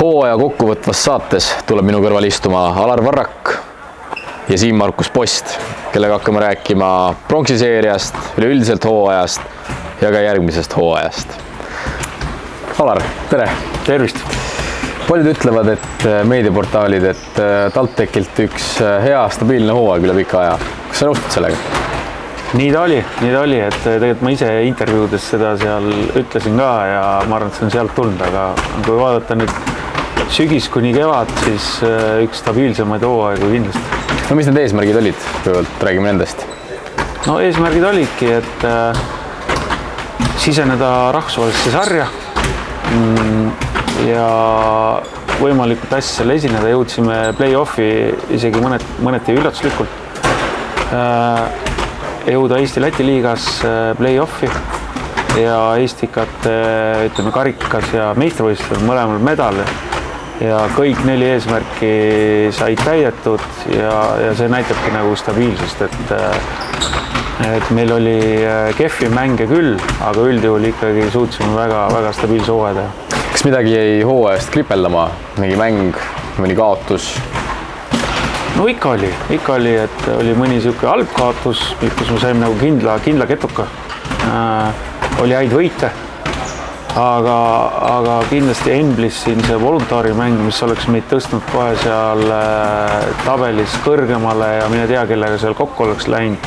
Hooaja kokkuvõtvas saates tuleb minu kõrval istuma Alar Varrak ja Siim-Markus Post, kellega hakkame rääkima pronksiseeriast, üleüldiselt hooajast ja ka järgmisest hooajast. Alar, tere! Tervist! Paljud ütlevad, et meediaportaalid, et TalTechilt üks hea stabiilne hooaeg üle pika aja. Kas sa nõustud sellega? Nii ta oli, et tegelikult ma ise intervjuudes seda seal ütlesin ka ja ma arvan, et see on sealt tulnud, aga kui vaadata nüüd sügis kuni kevad, siis üks stabiilsemaid hooaegu kindlasti. No mis need eesmärgid olid? Kõigepealt räägime nendest. No eesmärgid olidki, et siseneda rahvusvahelisse sarja ja võimalikult hästi seal esineda. Jõudsime play-offi isegi mõneti üllatuslikult. Jõuda Eesti-Läti liigas play-offi ja Eestikat karikas ja meistrivõistlusel mõlemal medal ja kõik 4 eesmärki said täidetud ja see näitabki nagu stabiilsust, et meil oli kehvi mänge küll, aga üldjuhul ikkagi suutsime väga stabiilse hooaja teha. Kas midagi jäi hooajast kripeldama? Mingi mäng, mõni kaotus? No ikka oli, et oli mõni siuke halb kaotus, kus me saime nagu kindla ketuka. Oli häid võite, aga kindlasti Emblis siin see voluntaarimäng, mis oleks meid tõstnud kohe seal tabelis kõrgemale ja mine tea, kellega seal kokku oleks läinud.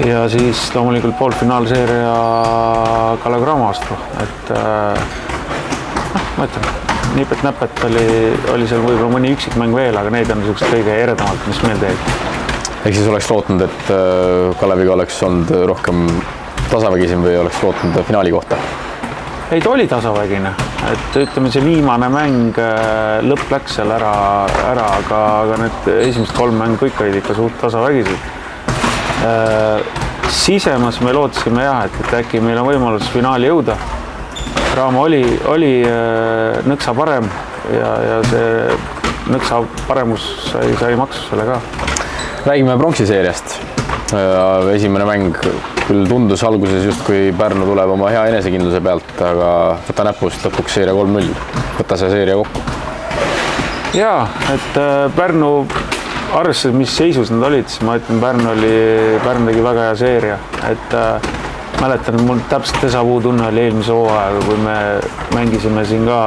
Ja siis loomulikult poolfinaalseeria Kalev Cramo vastu, et ma ütlen, nipet-näpet oli seal võib-olla mõni üksik mäng veel, aga neid on niisugust kõige eredamalt, mis meil teeb. Ehk siis oleks lootnud, et Kaleviga oleks olnud rohkem tasavägisim või oleks lootnud finaali kohta? Ei, ta oli tasavägine, et ütleme, see viimane mäng lõpp läks seal ära, aga need esimesed 3 mängu kõik olid ikka suht tasavägised. Sisemas me lootsime et äkki meil on võimalus finaali jõuda. Cramo oli nõksa parem ja see nõksa paremus sai maksusele ka. Räägime pronksiseeriast. Esimene mäng küll tundus alguses just, kui Pärnu tuleb oma hea enesekindluse pealt, aga võta näpust lõpuks seeria 3-0. Võta see seeria kokku. Jaa, et Pärnu arvestades, mis seisus nad olid, siis ma ütlen, Pärnu tegi väga hea seeria. Et mäletan, mul täpselt déjà-vu tunne oli eelmise hooaega, kui me mängisime siin ka,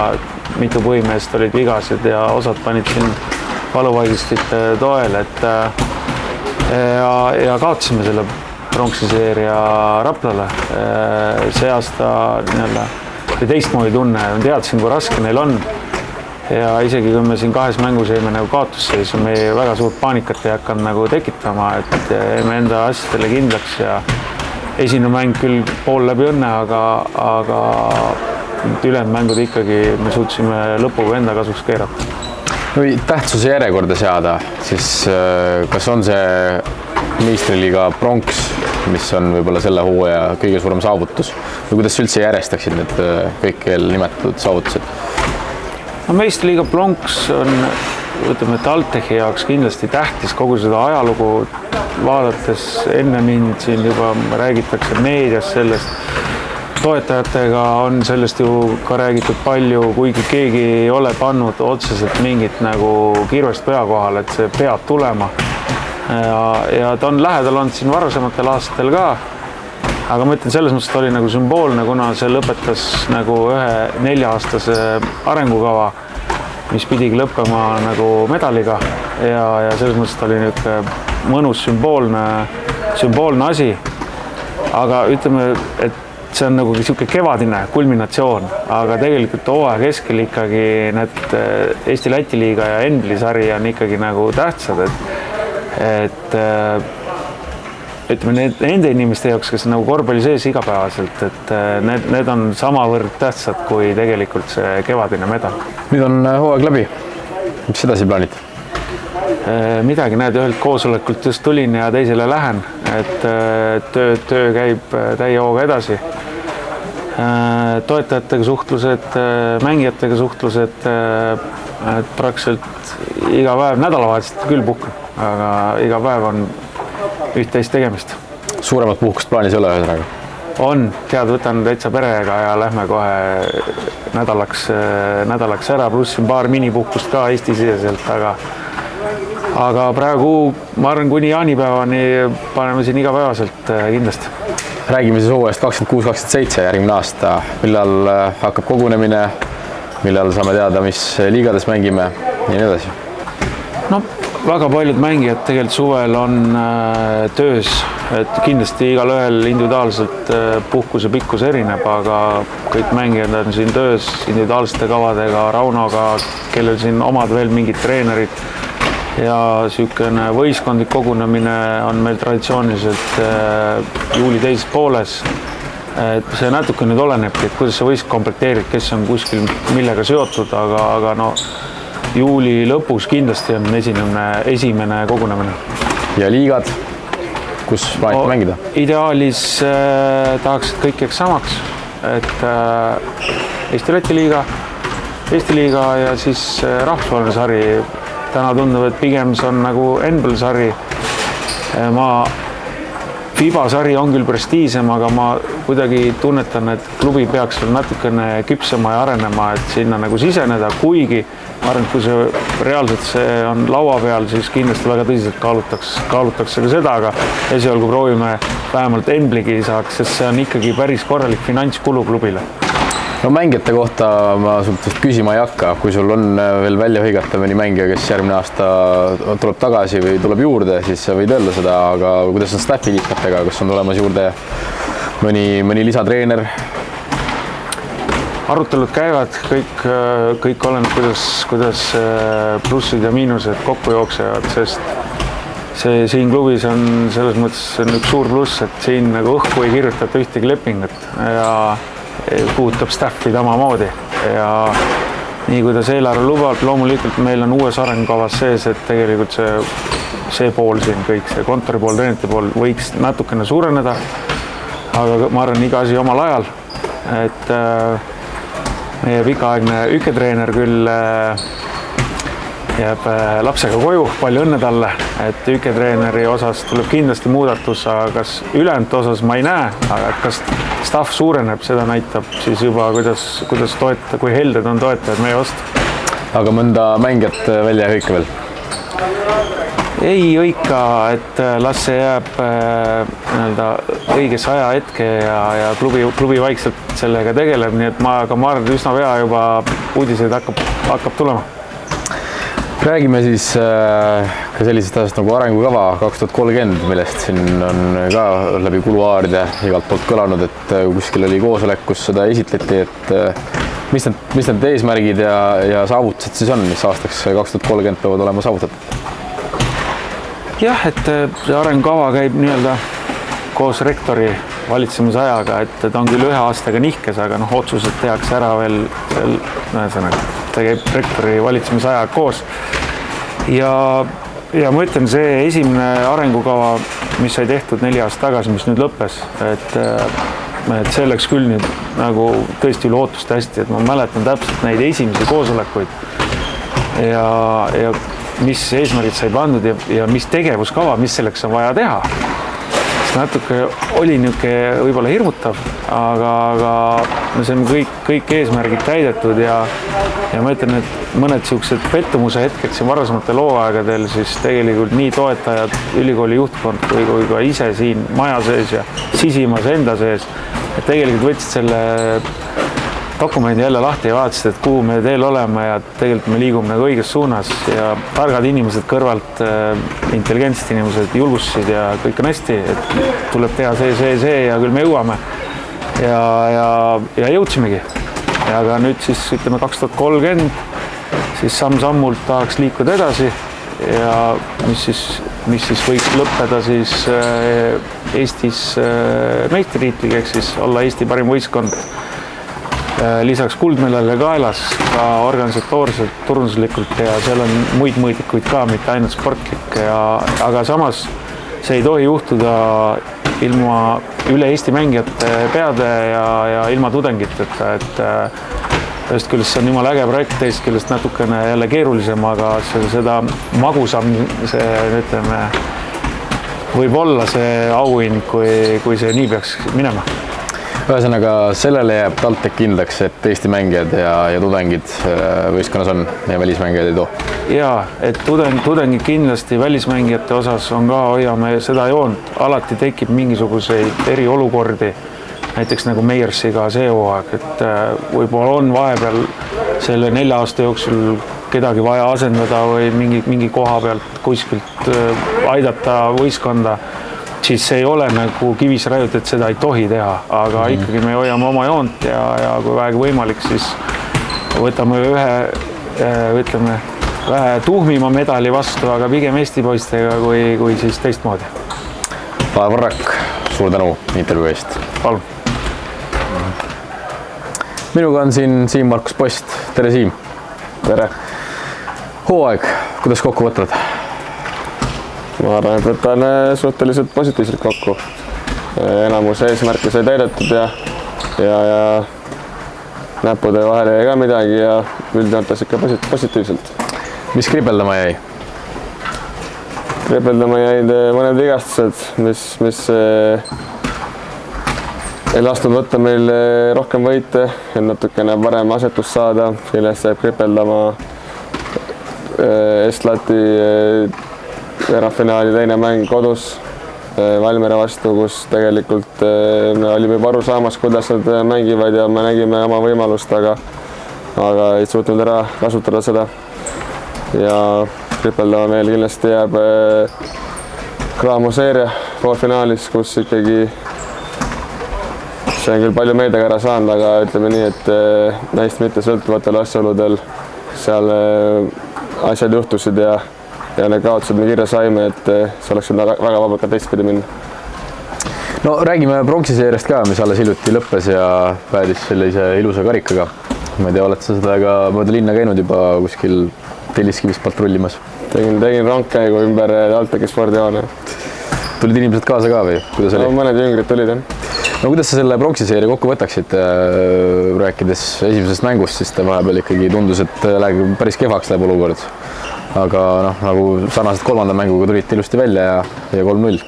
mitu põhimeest olid vigased ja osad panid siin valuvaigistite toel, ja kaotasime selle pronksiseeria Raplale. See aasta või teistmoodi tunne, teadsin, kui raske neil on. Ja isegi kui me siin 2 mängus jäime nagu kaotusseisu, me väga suurt paanikat ei hakanud nagu tekitama, et jäime enda asjadele kindlaks ja esimene mäng küll pool läbi õnne, aga ülejäänud mängud ikkagi me suutsime lõpuga enda kasuks keerata. Või tähtsuse järjekorda seada, siis kas on see meistriliiga pronks, mis on võib-olla selle hooaja kõige suurem saavutus? Või kuidas üldse järjestaksid need kõik nimetatud saavutused? No, meistriliiga pronks on, ütleme, TalTechi jaoks kindlasti tähtis kogu seda ajalugu vaadates. Enne mind siin juba räägitakse meedias sellest. Toetajatega on sellest ju ka räägitud palju, kuigi keegi ei ole pannud otseselt mingit nagu kirvest pea kohal, et see peab tulema. Ja ta on lähedal olnud siin varasematel aastatel ka. Aga ma ütlen, selles mõttes ta oli nagu sümboolne, kuna see lõpetas nagu ühe 4-aastase arengukava, mis pidigi lõppema nagu medaliga ja selles mõttes ta oli niisugune mõnus sümboolne asi. Aga ütleme, et see on nagu niisugune kevadine kulminatsioon, aga tegelikult hooaja keskel ikkagi need Eesti-Läti liiga ja Embli sari on ikkagi nagu tähtsad, et ütleme, nende inimeste jaoks, kes nagu korvpalli sees igapäevaselt, et need on samavõrd tähtsad kui tegelikult see kevadine medal. Nüüd on hooaeg läbi. Mis edasi plaanid? Midagi, ühelt koosolekult just tulin ja teisele lähen, et töö käib täie hooga edasi. Toetajatega suhtlused, mängijatega suhtlused, praktiliselt iga päev, nädalavahetust küll puhkan, aga iga päev on üht-teist tegemist. Suuremat puhkust plaanis ei ole ühesõnaga? On, tead, võtan täitsa perega ja lähme kohe nädalaks ära, pluss siin paar minipuhkust ka Eesti-siseselt, aga praegu ma arvan, kuni jaanipäevani paneme siin igapäevaselt kindlasti. Räägime siis hooajast 26-27 järgmine aasta. Millal hakkab kogunemine, millal saame teada, mis liigades mängime ja nii edasi? No, väga paljud mängijad tegelikult suvel on töös, et kindlasti igal ühel individuaalselt puhkuse pikkus erineb, aga kõik mängijad on siin töös individuaalsete kavadega, Raunoga, kellel siin omad veel mingid treenerid ja niisugune võistkondlik kogunemine on meil traditsiooniliselt juuli teises pooles. Et see natuke nüüd olenebki, et kuidas sa võist komplekteerid, kes on kuskil millega seotud, aga no juuli lõpus kindlasti on esimene kogunemine. Ja liigad, kus plaanite mängida? Ideaalis tahaks, et kõik jääks samaks, et Eesti-Läti liiga, Eesti liiga ja siis rahvusvaheline sari. Täna tundub, et pigem see on nagu NBL sari. FIBA sari on küll prestiisem, aga ma kuidagi tunnetan, et klubi peaks veel natukene küpsema ja arenema, et sinna nagu siseneda, kuigi ma arvan, et kui see reaalselt see on laua peal, siis kindlasti väga tõsiselt kaalutakse ka seda, aga esialgu proovime vähemalt NBL-gi saaks, sest see on ikkagi päris korralik finantskulu klubile. No mängijate kohta ma sult küsima ei hakka, kui sul on veel välja hõigata mõni mängija, kes järgmine aasta tuleb tagasi või tuleb juurde, siis võid öelda seda, aga kuidas on staffi liikmetega, kas on tulemas juurde mõni lisatreener? Arutelud käivad, kõik oleneb, kuidas plussid ja miinused kokku jooksevad, sest see siin klubis on selles mõttes üks suur pluss, et siin nagu õhku ei kirjutata ühtegi lepingut ja puudutab staffi samamoodi ja nii kuidas eelarve lubab, loomulikult meil on uues arengukavas sees, et tegelikult see pool siin kõik, see kontori pool, treenerite pool võiks natukene suureneda, aga ma arvan, iga asi omal ajal, et meie pikaaegne üketreener küll jääb lapsega koju, palju õnne talle, et üketreeneri osas tuleb kindlasti muudatus, aga kas ülejäänud osas ma ei näe, aga kas staff suureneb, seda näitab siis juba, kuidas toetada, kui helded on toetajad meie vastu. Aga mõnda mängijat välja ei hõika veel? Ei hõika, et las see jääb õigesse ajahetke ja klubi vaikselt sellega tegeleb, nii et ma arvan, et üsna pea juba uudiseid hakkab tulema. Räägime siis ka sellisest asjast nagu arengukava 2030, millest siin on ka läbi kuluaaride igalt poolt kõlanud, et kuskil oli koosolek, kus seda esitleti, et mis need eesmärgid ja saavutused siis on, mis aastaks 2030 peavad olema saavutatud? Jah, et see arengukava käib nii-öelda koos rektori valitsemisajaga, et ta on küll ühe aastaga nihkes, aga otsused tehakse ära veel ta käib rektori valitsemisajaga koos. Ja ma ütlen, see esimene arengukava, mis sai tehtud 4 aastat tagasi, mis nüüd lõppes, et see läks küll nüüd nagu tõesti üle ootuste hästi, et ma mäletan täpselt neid esimesi koosolekuid ja mis eesmärgid sai pandud ja mis tegevuskava, mis selleks on vaja teha. Natuke oli niisugune võib-olla hirmutav, aga see on kõik eesmärgid täidetud ja ma ütlen, et mõned niisugused pettumuse hetked siin varasematel hooaegadel siis tegelikult nii toetajad, ülikooli juhtkond kui ka ise siin maja sees ja sisimas enda sees, et tegelikult võtsid selle dokumendi jälle lahti ja vaatasid, et kuhu me teel oleme ja tegelikult me liigume nagu õiges suunas ja targad inimesed kõrvalt, intelligentsed inimesed julgustasid ja kõik on hästi, et tuleb teha see ja küll me jõuame ja jõudsimegi. Aga nüüd siis ütleme 2030, siis samm-sammult tahaks liikuda edasi ja mis siis võiks lõppeda siis Eestis meistritiitliga, ehk siis olla Eesti parim võistkond. Lisaks kuldmedalile kaelas ka organisatoorselt, turunduslikult ja seal on muid mõõdikuid ka, mitte ainult sportlik, aga samas see ei tohi juhtuda ilma üle Eesti mängijate peade ja ilma tudengiteta, et ühest küljest see on jumala äge projekt, teist küljest natukene jälle keerulisem, aga seda magusam see, ütleme, võib olla see auhind, kui see nii peaks minema. Ühesõnaga, sellele jääb TalTech kindlaks, et Eesti mängijad ja tudengid võistkonnas on ja välismängijaid ei too. Jaa, et tudengid kindlasti välismängijate osas on ka, hoiame seda joont, alati tekib mingisuguseid eriolukordi, näiteks nagu Meiersiga see hooaeg, et võib-olla on vahepeal selle 4 aasta jooksul kedagi vaja asendada või mingi koha pealt kuskilt aidata võistkonda, siis see ei ole nagu kivis raiutud, et seda ei tohi teha, aga ikkagi me hoiame oma joont ja kui vähegi võimalik, siis võtame ütleme, vähe tuhmima medali vastu, aga pigem Eesti poistega kui siis teistmoodi. Alar Varrak, suur tänu intervjuu eest. Palun. Minuga on siin Siim-Markus Post. Tere, Siim. Tere. Hooaeg, kuidas kokku võtad? Ma arvan, et võtan suhteliselt positiivselt kokku. Enamus eesmärke sai täidetud ja näppude vahele jäi ka midagi ja üldjoontes ikka positiivselt. Mis kribeldama jäi? Kribeldama jäid mõned vigastused, mis ei lasknud võtta meil rohkem võite, et natukene parem asetus saada. Sellest jääb kribeldama Estlati finali teine mäng kodus Valmiera vastu, kus tegelikult me olime juba aru saamas, kuidas nad mängivad ja me nägime oma võimalust, aga ei suutnud ära kasutada seda. Ja kripeldama meil kindlasti jääb Cramo seeria poolfinaalis, kus ikkagi see on küll palju meeldega ära saanud, aga ütleme nii, et neist mitte sõltuvatel asjaoludel seal asjad juhtusid ja need kaotused me kirja saime, et see oleks väga vabalt ka teistpidi minna. No räägime pronksiseeriast ka, mis alles hiljuti lõppes ja päädis sellise ilusa karikaga. Ma ei tea, oled sa seda ka mööda linna käinud juba kuskil Telliskivist patrullimas? Tegin rongkäigu ümber TalTechi spordihoone. Tulid inimesed kaasa ka või? Kuidas oli? No, mõned jüngrid tulid, jah. No kuidas sa selle pronksiseeria kokku võtaksid, rääkides esimesest mängust, siis ta vahepeal ikkagi tundus, et päris kehvaks läheb olukord. Aga nagu sarnaselt 3. mänguga tulite ilusti välja ja 3-0.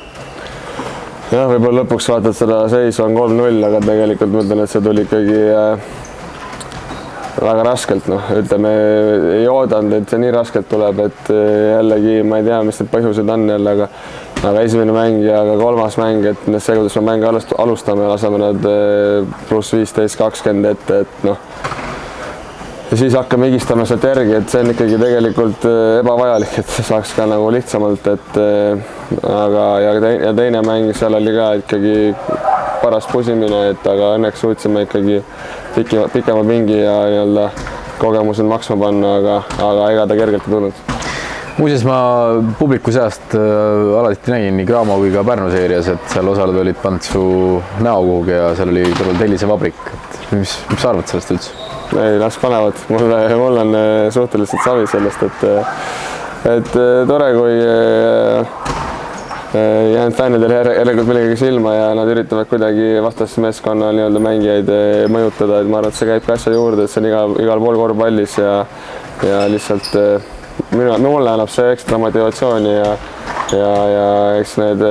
Jah, võib-olla lõpuks vaatad seda seisu on 3-0, aga tegelikult ma ütlen, et see tuli ikkagi väga raskelt. Ütleme, ei oodanud, et see nii raskelt tuleb, et jällegi ma ei tea, mis need põhjused on jälle, aga esimene mäng ja ka 3. mäng, et see, kuidas me mänge alustame ja laseme nad pluss 15-20 ette, et ja siis hakkame higistama sealt järgi, et see on ikkagi tegelikult ebavajalik, et saaks ka nagu lihtsamalt, et ja teine mäng seal oli ka ikkagi paras pusimine, et aga õnneks suutsime ikkagi pikema pingi ja nii-öelda kogemused maksma panna, aga ega ta kergelt ei tulnud. Muuseas, ma publiku seast alati nägin nii Cramo kui ka Pärnu seerias, et seal osaled olid pannud su näo kuhugi ja seal oli kõrval Tellise vabrik. Mis sa arvad sellest üldse? Ei, las panevad. Mul on suhteliselt savi sellest, et tore, kui jäänud fännidel järelikult millegagi silma ja nad üritavad kuidagi vastasmeeskonna nii-öelda mängijaid mõjutada, et ma arvan, et see käib ka asja juurde, et see on igal pool korvpallis ja lihtsalt mulle annab see ekstra motivatsiooni ja eks need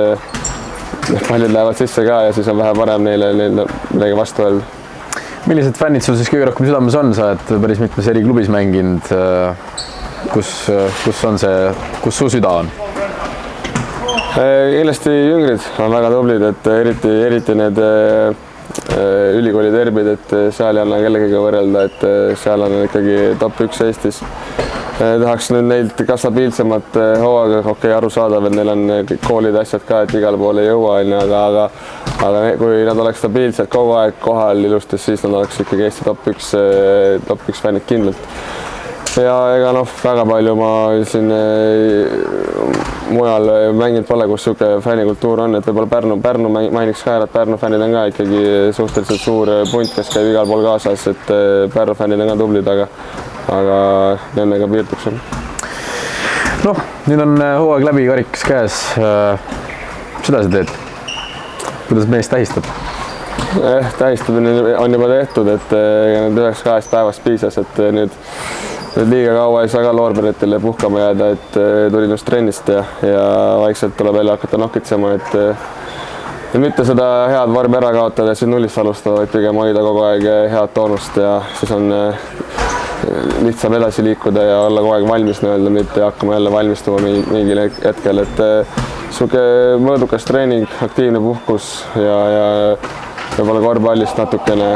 pallid lähevad sisse ka ja siis on vähe parem neile midagi vastu öelda. Millised fännid sul siis kõige rohkem südames on? Sa oled päris mitmes eri klubis mänginud. Kus su süda on? Kindlasti jüngrid on väga tublid, et eriti need ülikooli derbid, et seal ei anna kellegagi võrrelda, et seal on ikkagi top 1 Eestis. Tahaks nüüd neilt ka stabiilsemat hooaega, arusaadav, et neil on koolide asjad ka, et igal pool ei jõua, aga kui nad oleks stabiilselt kogu aeg kohal ilustis, siis nad oleks ikkagi Eesti top 1 fännid kindlalt. Ja ega väga palju ma siin mujal mänginud pole, kus niisugune fännikultuur on, et võib-olla Pärnu mainiks ka, et Pärnu fännid on ka ikkagi suhteliselt suur punt, kes käib igal pool kaasas, et Pärnu fännid on ka tublid, aga nendega piirduks. Nüüd on hooaeg läbi, karikas käes. Mis edasi teed? Kuidas mees tähistab? Tähistamine on juba tehtud, et need 9-2 päevast piisas, et nüüd liiga kaua ei saa ka loorberitele puhkama jääda, et tulin just trennist ja vaikselt tuleb jälle hakata nokitsema, mitte seda head vormi ära kaotada ja siis nullist alustada, vaid pigem hoida kogu aeg head toonust ja siis on lihtsam edasi liikuda ja olla kogu aeg valmis nii-öelda, mitte hakkama jälle valmistuma mingil hetkel, et sihuke mõõdukas treening, aktiivne puhkus ja võib-olla korvpallist natukene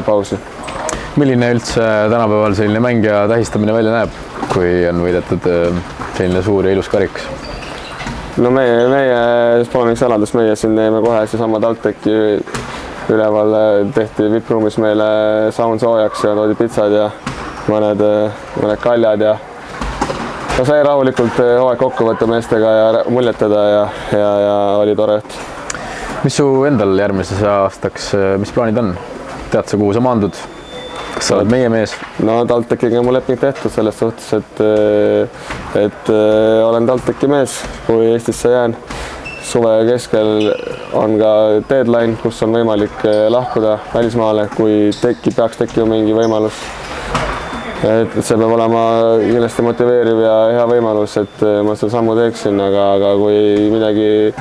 pausi. Milline üldse tänapäeval selline mängija tähistamine välja näeb, kui on võidetud selline suur ja ilus karikas? No meie pole miks saladus, meie siin teeme kohe seesama TalTechi üleval, tehti VIP-ruumis meile saun soojaks ja toodi pitsad ja mõned kaljad ja sai rahulikult hooaeg kokku võtta meestega ja muljetada ja oli tore õht. Mis su endal järgmises aastaks, mis plaanid on? Tead sa, kuhu sa maandud? Kas sa oled meie mees? No TalTechiga on mu leping tehtud selles suhtes, et olen TalTechi mees, kui Eestisse jään. Suve keskel on ka deadline, kus on võimalik lahkuda välismaale, kui peaks tekkima mingi võimalus. Et see peab olema kindlasti motiveeriv ja hea võimalus, et ma selle sammu teeksin, aga kui midagi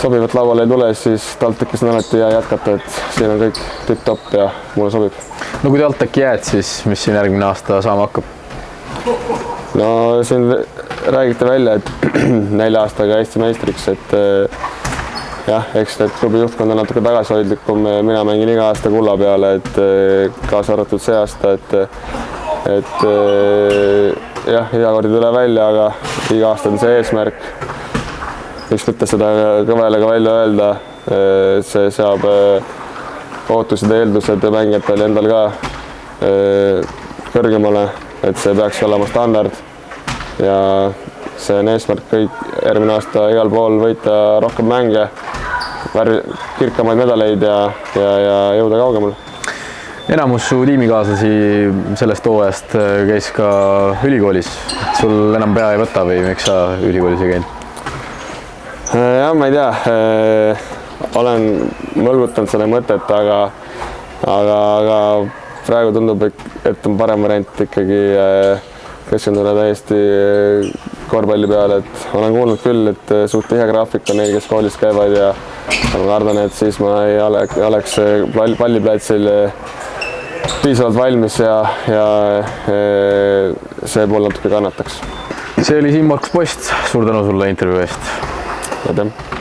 sobivat lauale ei tule, siis TalTechis on alati hea jätkata, et siin on kõik tipp-topp ja mulle sobib. No kui TalTechi jääd, siis mis siin järgmine aasta saama hakkab? No siin räägite välja, et 4 aastaga Eesti meistriks, et jah, eks need klubi juhtkond on natuke tagasihoidlikum, mina mängin iga aasta kulla peale, et kaasa arvatud see aasta, et jah, iga kord ei tule välja, aga iga aasta on see eesmärk. Miks mitte seda kõvele ka välja öelda, see seab ootused ja eeldused mängijatel endal ka kõrgemale, et see peaks olema standard ja see on eesmärk kõik järgmine aasta igal pool võita rohkem mänge, kirkamaid medaleid ja jõuda kaugemale. Enamus su tiimikaaslasi sellest hooajast käis ka ülikoolis. Sul enam pea ei võta või miks sa ülikoolis ei käinud? Jah, ma ei tea. Olen mõlgutanud seda mõtet, aga praegu tundub, et on parem variant ikkagi keskenduda täiesti korvpalli peale, et olen kuulnud küll, et suht tihe graafik on neil, kes koolis käivad ja ma kardan, et siis ma ei oleks palliplatsil piisavalt valmis ja see pool natuke kannataks. See oli Siim Markus Post, suur tänu sulle intervjuu eest. Aitäh!